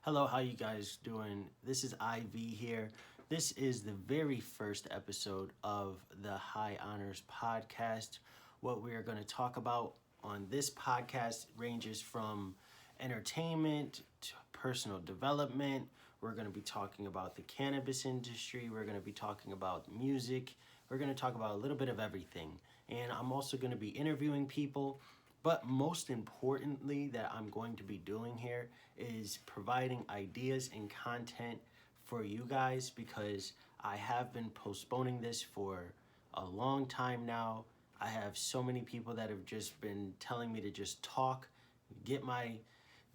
Hello, how you guys doing? This is IV here. This is the very first episode of the High Honors podcast. What we are going to talk about on this podcast ranges from entertainment to personal development. We're going to be talking about the cannabis industry. We're going to be talking about music. We're going to talk about a little bit of everything. And I'm also going to be interviewing people. But most importantly, that I'm going to be doing here is providing ideas and content for you guys because I have been postponing this for a long time now. I have so many people that have just been telling me to just talk, get my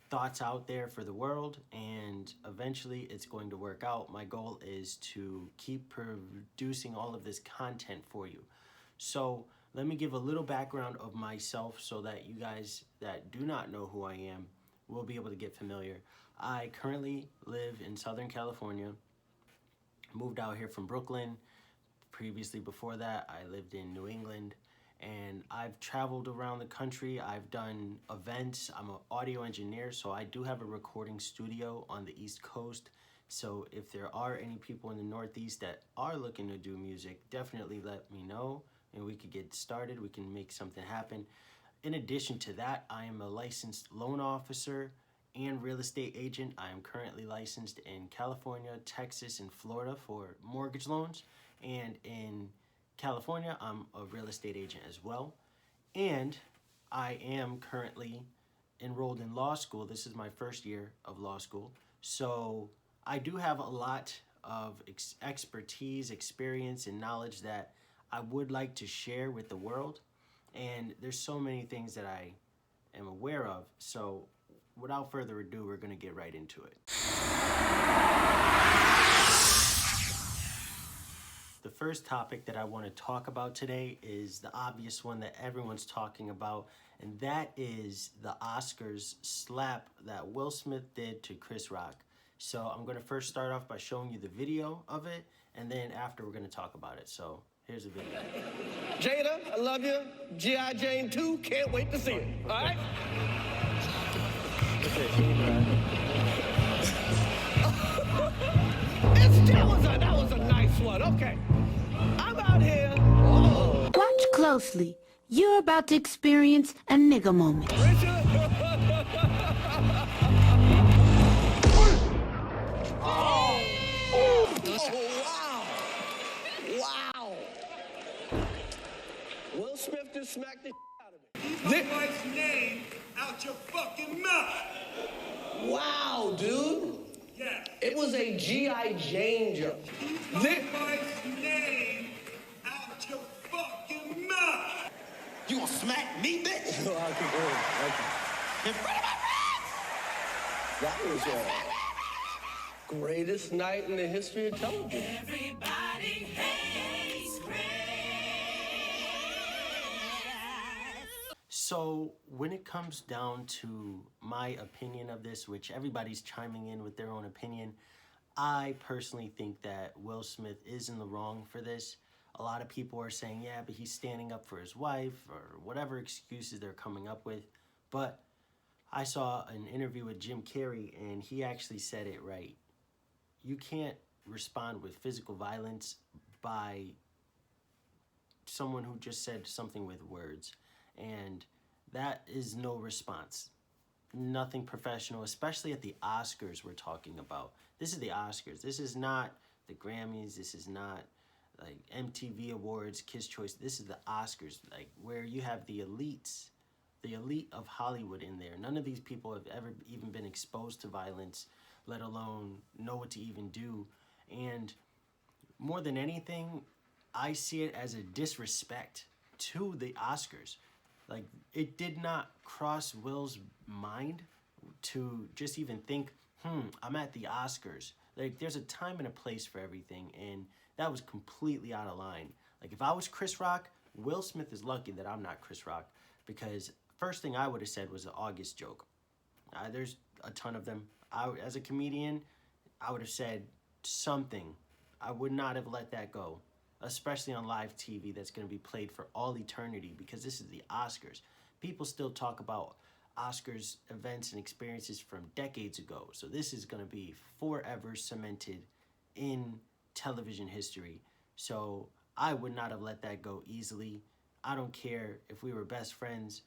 thoughts out there for the world, and eventually it's going to work out. My goal is to keep producing all of this content for you. So let me give a little background of myself so that you guys that do not know who I am will be able to get familiar. I currently live in Southern California, moved out here from Brooklyn. Previously, before that, I lived in New England, and I've traveled around the country. I've done events. I'm an audio engineer, so I do have a recording studio on the East Coast. So if there are any people in the Northeast that are looking to do music, definitely let me know and we could get started. We can make something happen. In addition to that, I am a licensed loan officer and real estate agent. I am currently licensed in California, Texas, and Florida for mortgage loans. And in California, I'm a real estate agent as well. And I am currently enrolled in law school. This is my first year of law school. So I do have a lot of expertise, experience, and knowledge that I would like to share with the world. And there's so many things that I am aware of. So without further ado, we're going to get right into it. The first topic that I want to talk about today is the obvious one that everyone's talking about, and that is the Oscars slap that Will Smith did to Chris Rock. So I'm going to first start off by showing you the video of it, and then after we're going to talk about it. So here's the video. Jada, I love you. G.I. Jane 2, can't wait to see it. All right? That was a nice one. Okay. I'm out here. Oh. Watch closely. You're about to experience a nigga moment. Richard. Wow. Will Smith just smacked the out of me. Keep my wife's name out your fucking mouth. Wow, dude. Yeah. It was a G.I. Jane joke. Keep my wife's name out your fucking mouth. You gonna smack me, bitch? Oh, I keep going. In front of my friends? That was greatest night in the history of television. Everybody hates Chris. So when it comes down to my opinion of this, which everybody's chiming in with their own opinion, I personally think that Will Smith is in the wrong for this. A lot of people are saying, yeah, but he's standing up for his wife or whatever excuses they're coming up with. But I saw an interview with Jim Carrey and he actually said it right. You can't respond with physical violence by someone who just said something with words. And that is no response. Nothing professional, especially at the Oscars we're talking about. This is the Oscars. This is not the Grammys. This is not like MTV Awards, Kids' Choice. This is the Oscars, like where you have the elites, the elite of Hollywood in there. None of these people have ever even been exposed to violence, let alone know what to even do. And more than anything, I see it as a disrespect to the Oscars. Like, it did not cross Will's mind to just even think, I'm at the Oscars. Like, there's a time and a place for everything, and that was completely out of line. Like, if I was Chris Rock, Will Smith is lucky that I'm not Chris Rock, because first thing I would have said was an August joke. There's a ton of them. As a comedian, I would have said something. I would not have let that go, especially on live TV that's going to be played for all eternity, because this is the Oscars. People still talk about Oscars events and experiences from decades ago. So this is going to be forever cemented in television history. So I would not have let that go easily. I don't care if we were best friends.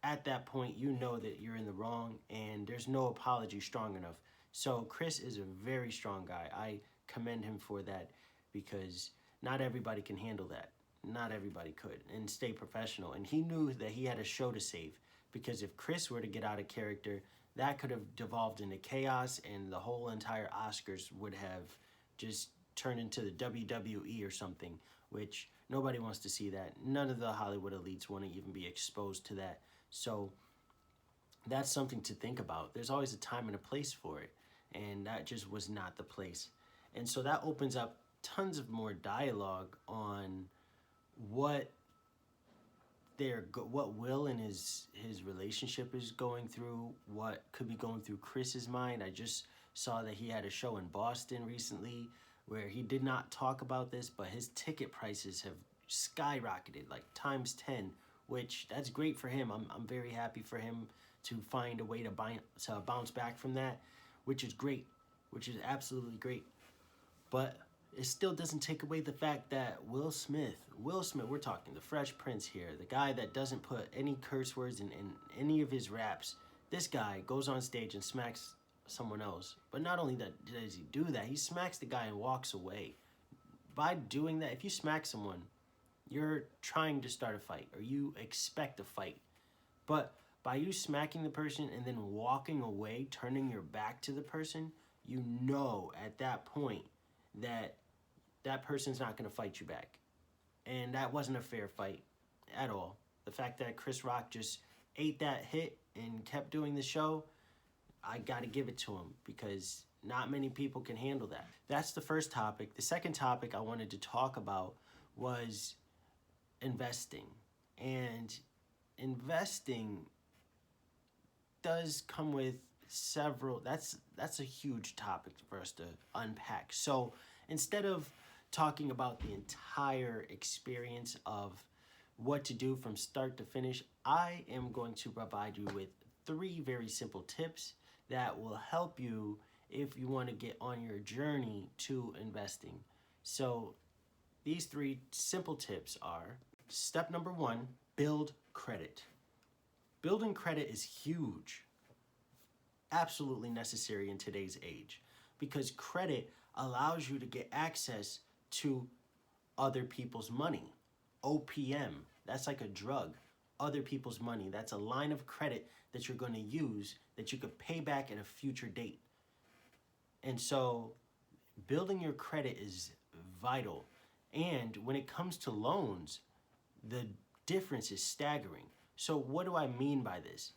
At that point, you know that you're in the wrong, and there's no apology strong enough. So Chris is a very strong guy. I commend him for that, because not everybody can handle that. Not everybody could, and stay professional. And he knew that he had a show to save, because if Chris were to get out of character, that could have devolved into chaos, and the whole entire Oscars would have just turned into the WWE or something, which nobody wants to see that. None of the Hollywood elites want to even be exposed to that. So that's something to think about. There's always a time and a place for it, and that just was not the place. And so that opens up tons of more dialogue on what Will and his relationship is going through, what could be going through Chris's mind. I just saw that he had a show in Boston recently where he did not talk about this, but his ticket prices have skyrocketed, like times 10, which that's great for him. I'm very happy for him to find a way to bounce back from that, which is great, which is absolutely great. But it still doesn't take away the fact that Will Smith, we're talking the Fresh Prince here, the guy that doesn't put any curse words in any of his raps. This guy goes on stage and smacks someone else. But not only that does he do that, he smacks the guy and walks away. By doing that, if you smack someone, you're trying to start a fight, or you expect a fight. But by you smacking the person and then walking away, turning your back to the person, you know at that point that that person's not going to fight you back. And that wasn't a fair fight at all. The fact that Chris Rock just ate that hit and kept doing the show, I got to give it to him, because not many people can handle that. That's the first topic. The second topic I wanted to talk about was investing. And investing does come with several, that's a huge topic for us to unpack. So instead of talking about the entire experience of what to do from start to finish, I am going to provide you with 3 very simple tips that will help you if you want to get on your journey to investing. So these 3 simple tips are: step number 1, build credit. Building credit is huge, absolutely necessary in today's age, because credit allows you to get access to other people's money. OPM, that's like a drug. Other people's money, that's a line of credit that you're going to use that you could pay back at a future date. And so building your credit is vital. And when it comes to loans, the difference is staggering. So what do I mean by this?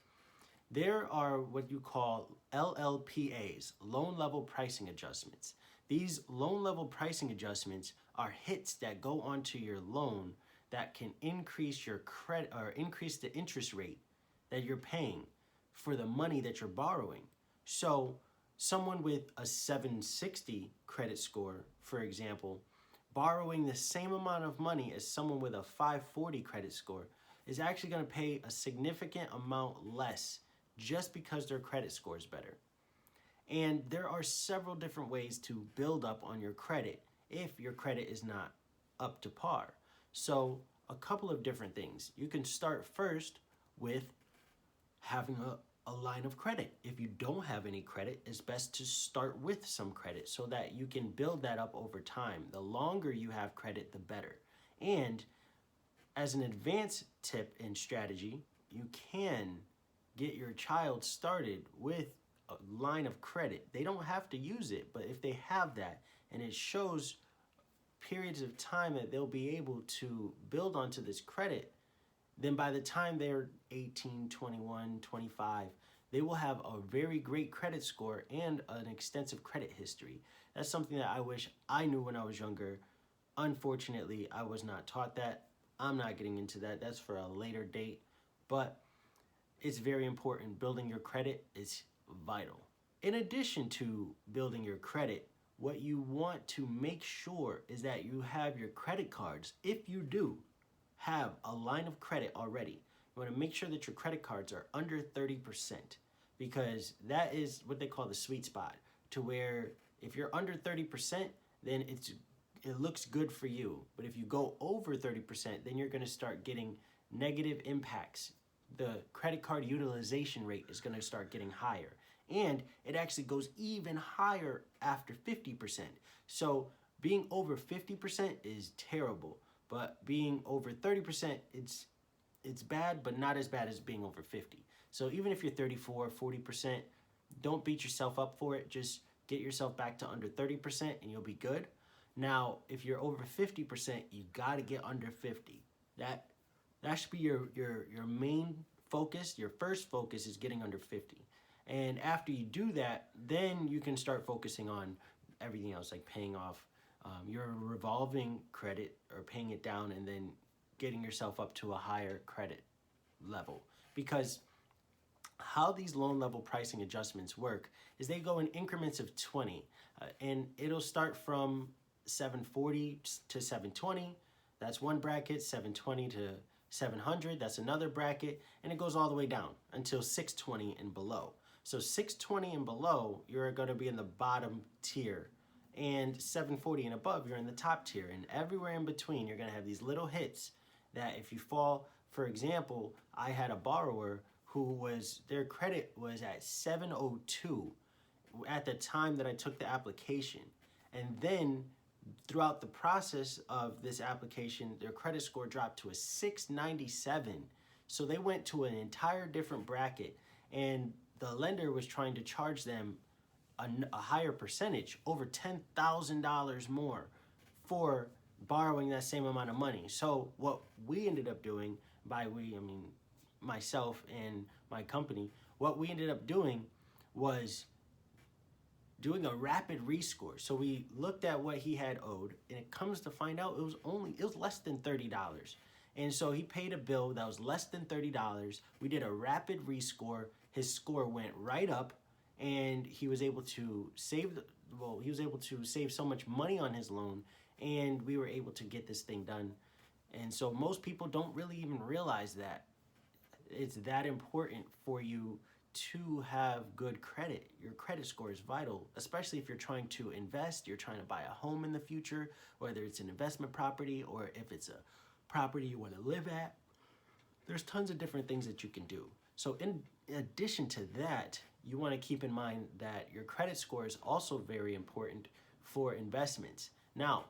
There are what you call LLPAs, loan level pricing adjustments. These loan level pricing adjustments are hits that go onto your loan that can increase your credit, or increase the interest rate that you're paying for the money that you're borrowing. So someone with a 760 credit score, for example, borrowing the same amount of money as someone with a 540 credit score is actually going to pay a significant amount less just because their credit score is better. And there are several different ways to build up on your credit if your credit is not up to par. So a couple of different things. You can start first with having a line of credit. If you don't have any credit, it's best to start with some credit so that you can build that up over time. The longer you have credit, the better. And as an advanced tip and strategy, you can get your child started with a line of credit. They don't have to use it, but if they have that and it shows periods of time that they'll be able to build onto this credit, then by the time they're 18, 21, 25, they will have a very great credit score and an extensive credit history. That's something that I wish I knew when I was younger. Unfortunately, I was not taught that. I'm not getting into that. That's for a later date. But it's very important. Building your credit is vital. In addition to building your credit, what you want to make sure is that you have your credit cards. If you do have a line of credit already, You want to make sure that your credit cards are under 30%, because that is what they call the sweet spot, to where if you're under 30%, then it looks good for you. But if you go over 30%, then you're going to start getting negative impacts. The credit card utilization rate is going to start getting higher. And it actually goes even higher after 50%. So being over 50% is terrible. But being over 30%, it's bad, but not as bad as being over 50. So even if you're 34, 40%, don't beat yourself up for it. Just get yourself back to under 30% and you'll be good. Now, if you're over 50%, you got to get under 50. That should be your main focus. Your first focus is getting under 50. And after you do that, then you can start focusing on everything else, like paying off your revolving credit or paying it down, and then getting yourself up to a higher credit level. Because how these loan level pricing adjustments work is they go in increments of 20, and it'll start from 740 to 720. That's one bracket. 720 to 700. That's another bracket, and it goes all the way down until 620 and below. So 620 and below, you're going to be in the bottom tier, and 740 and above, you're in the top tier. And everywhere in between, you're going to have these little hits that if you fall, for example, I had a borrower who their credit was at 702 at the time that I took the application. And then throughout the process of this application, their credit score dropped to a 697. So they went to an entire different bracket, and the lender was trying to charge them a higher percentage, over $10,000 more for borrowing that same amount of money. So what we ended up doing, by we, I mean myself and my company, what we ended up doing was doing a rapid rescore. So we looked at what he had owed, and it comes to find out it was less than $30. And so he paid a bill that was less than $30. We did a rapid rescore. His score went right up, and he was able to save so much money on his loan, and we were able to get this thing done. And so most people don't really even realize that it's that important for you to have good credit. Your credit score is vital, especially if you're trying to invest, you're trying to buy a home in the future, whether it's an investment property or if it's a property you want to live at. There's tons of different things that you can do. So in addition to that, you want to keep in mind that your credit score is also very important for investments. Now,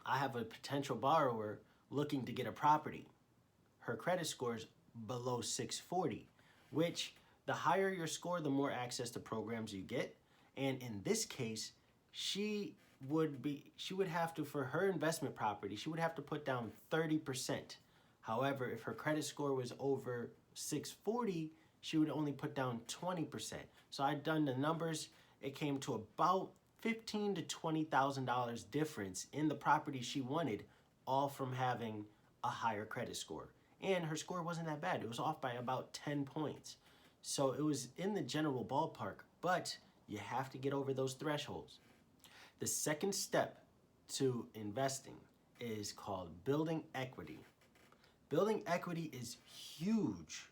I have a potential borrower looking to get a property. Her credit score is below 640, which the higher your score, the more access to programs you get. And in this case, she would have to, for her investment property, she would have to put down 30%. However, if her credit score was over 640, she would only put down 20%. So I'd done the numbers. It came to about $15,000 to $20,000 difference in the property she wanted, all from having a higher credit score. And her score wasn't that bad. It was off by about 10 points. So it was in the general ballpark, but you have to get over those thresholds. The second step to investing is called building equity. Building equity is huge.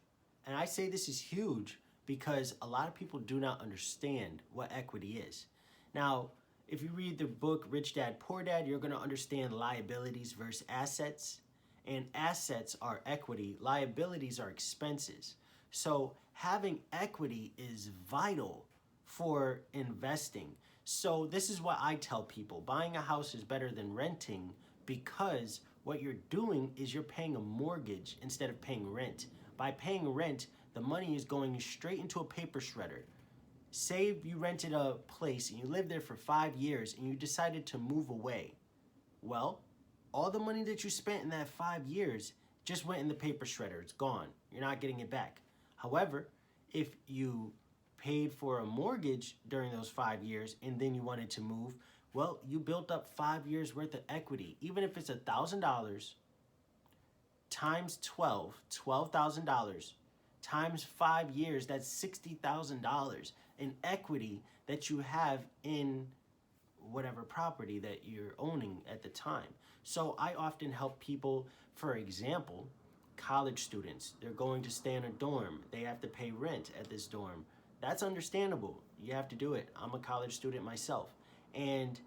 And I say this is huge because a lot of people do not understand what equity is. Now, if you read the book Rich Dad, Poor Dad, you're going to understand liabilities versus assets. And assets are equity, liabilities are expenses. So having equity is vital for investing. So this is what I tell people. Buying a house is better than renting, because what you're doing is you're paying a mortgage instead of paying rent. By paying rent, the money is going straight into a paper shredder. Say you rented a place and you lived there for 5 years and you decided to move away. Well, all the money that you spent in that 5 years just went in the paper shredder. It's gone. You're not getting it back. However, if you paid for a mortgage during those 5 years and then you wanted to move, well, you built up 5 years worth of equity. Even if it's $1,000 times $12,000 times 5 years, that's $60,000 in equity that you have in whatever property that you're owning at the time. So I often help people, for example, college students. They're going to stay in a dorm. They have to pay rent at this dorm. That's understandable. You have to do it. I'm a college student myself. And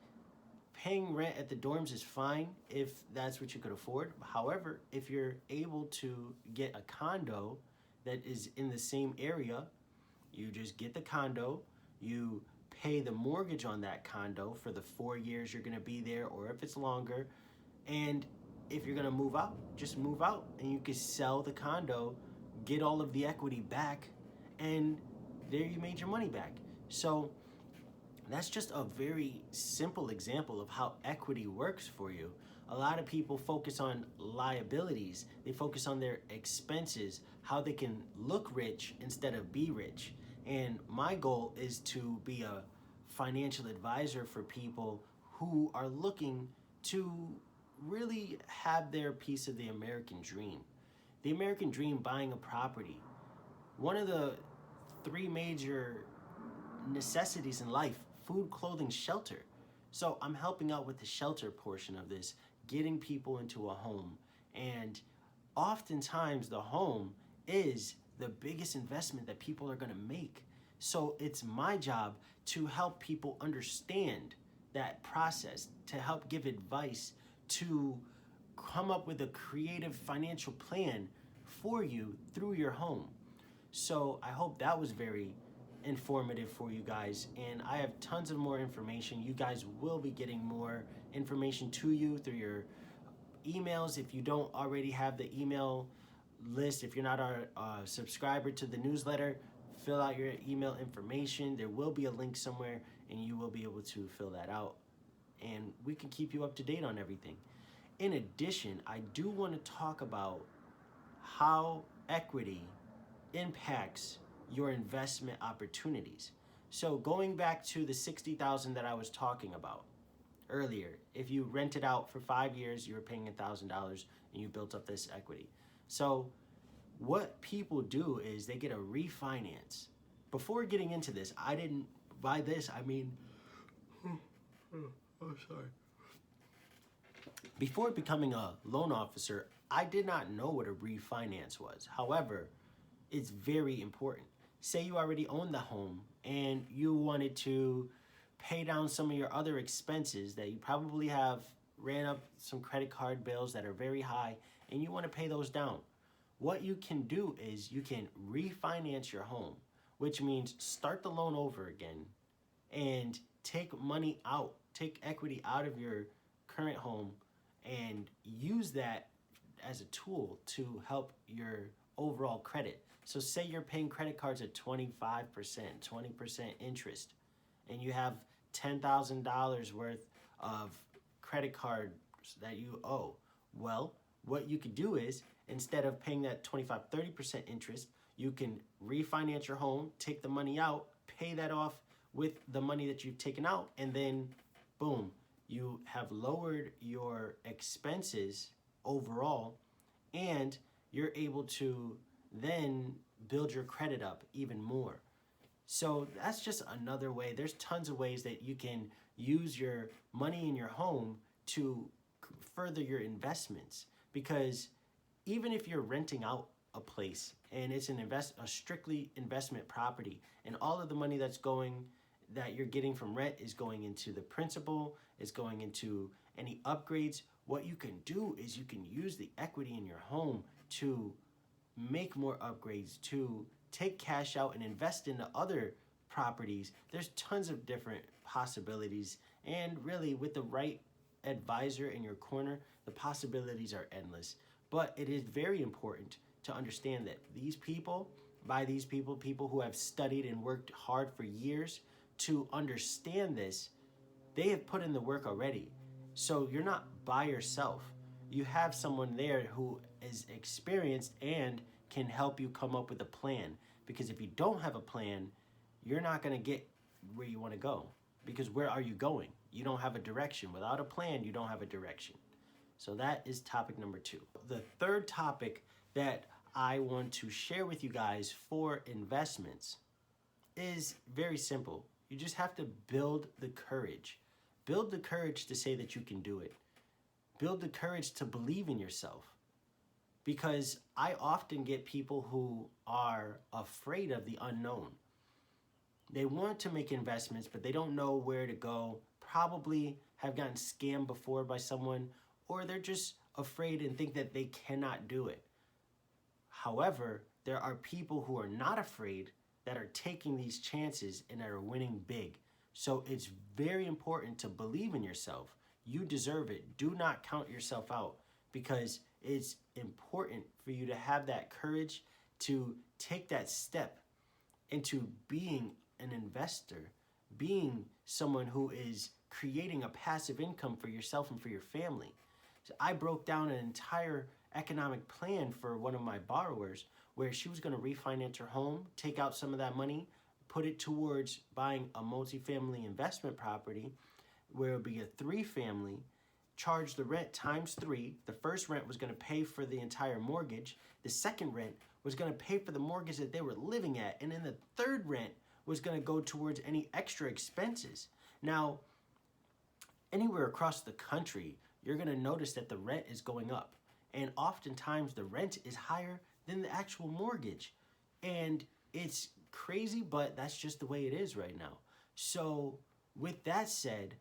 paying rent at the dorms is fine if that's what you could afford. However, if you're able to get a condo that is in the same area, you just get the condo, you pay the mortgage on that condo for the 4 years you're gonna be there, or if it's longer, and if you're gonna move out, just move out and you can sell the condo, get all of the equity back, and there you made your money back. So that's just a very simple example of how equity works for you. A lot of people focus on liabilities. They focus on their expenses, how they can look rich instead of be rich. And my goal is to be a financial advisor for people who are looking to really have their piece of the American dream. The American dream, buying a property. One of the 3 major necessities in life: food, clothing, shelter. So I'm helping out with the shelter portion of this, getting people into a home. And oftentimes the home is the biggest investment that people are gonna make. So it's my job to help people understand that process, to help give advice, to come up with a creative financial plan for you through your home. So I hope that was very informative for you guys, and I have tons of more information. You guys will be getting more information to you through your emails. If you don't already have the email list, if you're not a subscriber to the newsletter, fill out your email information. There will be a link somewhere and you will be able to fill that out, and we can keep you up to date on everything. In addition, I do want to talk about how equity impacts your investment opportunities. So going back to the $60,000 that I was talking about earlier, if you rent it out for 5 years, you were paying $1,000 and you built up this equity. So what people do is they get a refinance. Before getting into this, I didn't, by this I mean, before becoming a loan officer, I did not know what a refinance was. However, it's very important. Say you already own the home and you wanted to pay down some of your other expenses that you probably have ran up some credit card bills that are very high, and you want to pay those down. What you can do is you can refinance your home, which means start the loan over again and take money out, take equity out of your current home and use that as a tool to help your overall credit. So say you're paying credit cards at 25%, 20% interest, and you have $10,000 worth of credit cards that you owe. Well, what you could do is, instead of paying that 25, 30% interest, you can refinance your home, take the money out, pay that off with the money that you've taken out, and then boom, you have lowered your expenses overall, and you're able to then build your credit up even more. So that's just another way. There's tons of ways that you can use your money in your home to further your investments, because even if you're renting out a place and it's a strictly investment property, and all of the money that you're getting from rent is going into the principal, is going into any upgrades, what you can do is you can use the equity in your home to make more upgrades, to take cash out and invest into other properties. There's tons of different possibilities, and really with the right advisor in your corner, the possibilities are endless. But it is very important to understand that people who have studied and worked hard for years to understand this, they have put in the work already. So you're not by yourself. You have someone there who is experienced and can help you come up with a plan. Because if you don't have a plan, you're not going to get where you want to go. Because where are you going? You don't have a direction. Without a plan, you don't have a direction. So that is topic number 2. The third topic that I want to share with you guys for investments is very simple. You just have to build the courage. Build the courage to say that you can do it. Build the courage to believe in yourself. because I often get people who are afraid of the unknown. They want to make investments, but they don't know where to go, probably have gotten scammed before by someone, or they're just afraid and think that they cannot do it. However, there are people who are not afraid that are taking these chances and that are winning big. So it's very important to believe in yourself. You deserve it. Do not count yourself out, because it's important for you to have that courage to take that step into being an investor, being someone who is creating a passive income for yourself and for your family. So I broke down an entire economic plan for one of my borrowers where she was going to refinance her home, take out some of that money, put it towards buying a multifamily investment property where it would be a 3-family, charge the rent times 3. The first rent was going to pay for the entire mortgage. The second rent was going to pay for the mortgage that they were living at. And then the third rent was going to go towards any extra expenses. Now, anywhere across the country, you're going to notice that the rent is going up. And oftentimes the rent is higher than the actual mortgage. And it's crazy, but that's just the way it is right now. So with that said,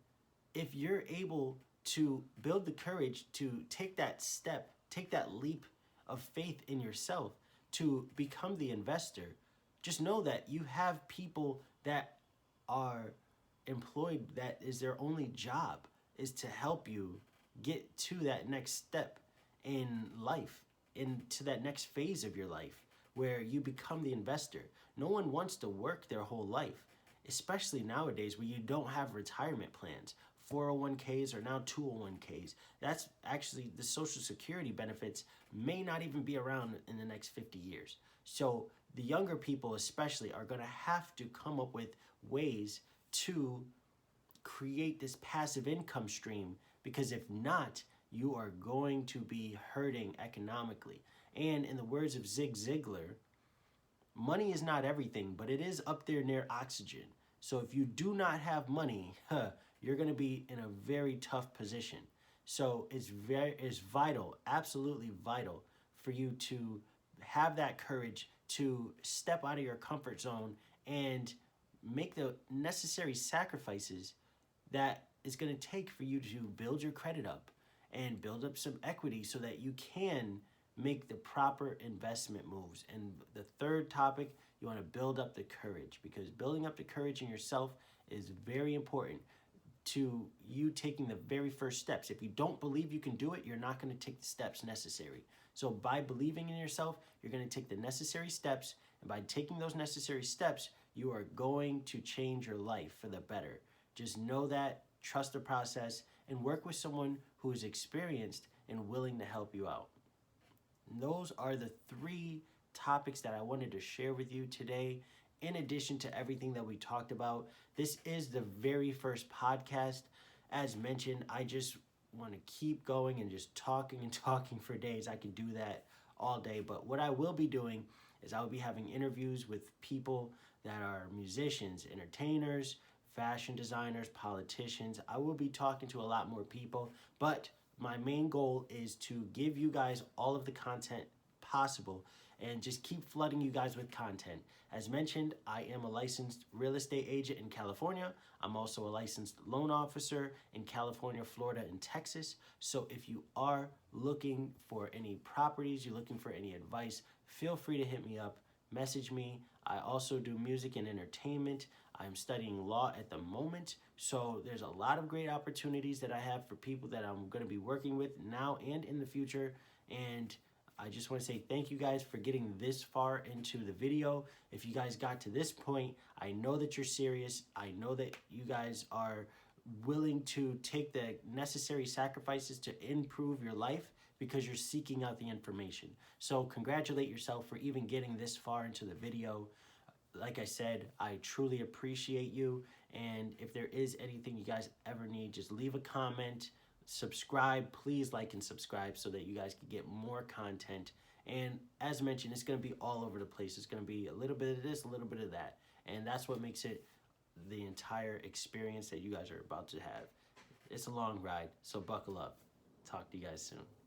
if you're able to build the courage to take that step, take that leap of faith in yourself to become the investor, just know that you have people that are employed, that is their only job is to help you get to that next step in life, into that next phase of your life where you become the investor. No one wants to work their whole life, especially nowadays where you don't have retirement plans. 401ks are now 201ks. That's actually the Social Security benefits may not even be around in the next 50 years. So the younger people especially are going to have to come up with ways to create this passive income stream, because if not, you are going to be hurting economically. And in the words of Zig Ziglar, money is not everything, but it is up there near oxygen. So if you do not have money, you're going to be in a very tough position. So it's vital, absolutely vital, for you to have that courage to step out of your comfort zone and make the necessary sacrifices that it's going to take for you to build your credit up and build up some equity so that you can make the proper investment moves. And the third topic, you want to build up the courage, because building up the courage in yourself is very important to you taking the very first steps. If you don't believe you can do it, you're not going to take the steps necessary. So by believing in yourself, you're going to take the necessary steps, and by taking those necessary steps, you are going to change your life for the better. Just know that, trust the process, and work with someone who is experienced and willing to help you out. And those are the 3 topics that I wanted to share with you today. In addition to everything that we talked about, this is the very first podcast. As mentioned, I just want to keep going and just talking and talking for days. I can do that all day. But what I will be doing is I will be having interviews with people that are musicians, entertainers, fashion designers, politicians. I will be talking to a lot more people, but my main goal is to give you guys all of the content possible and just keep flooding you guys with content. As mentioned, I am a licensed real estate agent in California. I'm also a licensed loan officer in California, Florida, and Texas. So if you are looking for any properties, you're looking for any advice, feel free to hit me up, message me. I also do music and entertainment. I'm studying law at the moment. So there's a lot of great opportunities that I have for people that I'm going to be working with now and in the future. And I just want to say thank you guys for getting this far into the video. If you guys got to this point, I know that you're serious. I know that you guys are willing to take the necessary sacrifices to improve your life because you're seeking out the information. So congratulate yourself for even getting this far into the video. Like I said, I truly appreciate you. And if there is anything you guys ever need, just leave a comment. Subscribe, please like and subscribe so that you guys can get more content. And as mentioned, it's going to be all over the place. It's going to be a little bit of this, a little bit of that. And that's what makes it the entire experience that you guys are about to have. It's a long ride, so buckle up. Talk to you guys soon.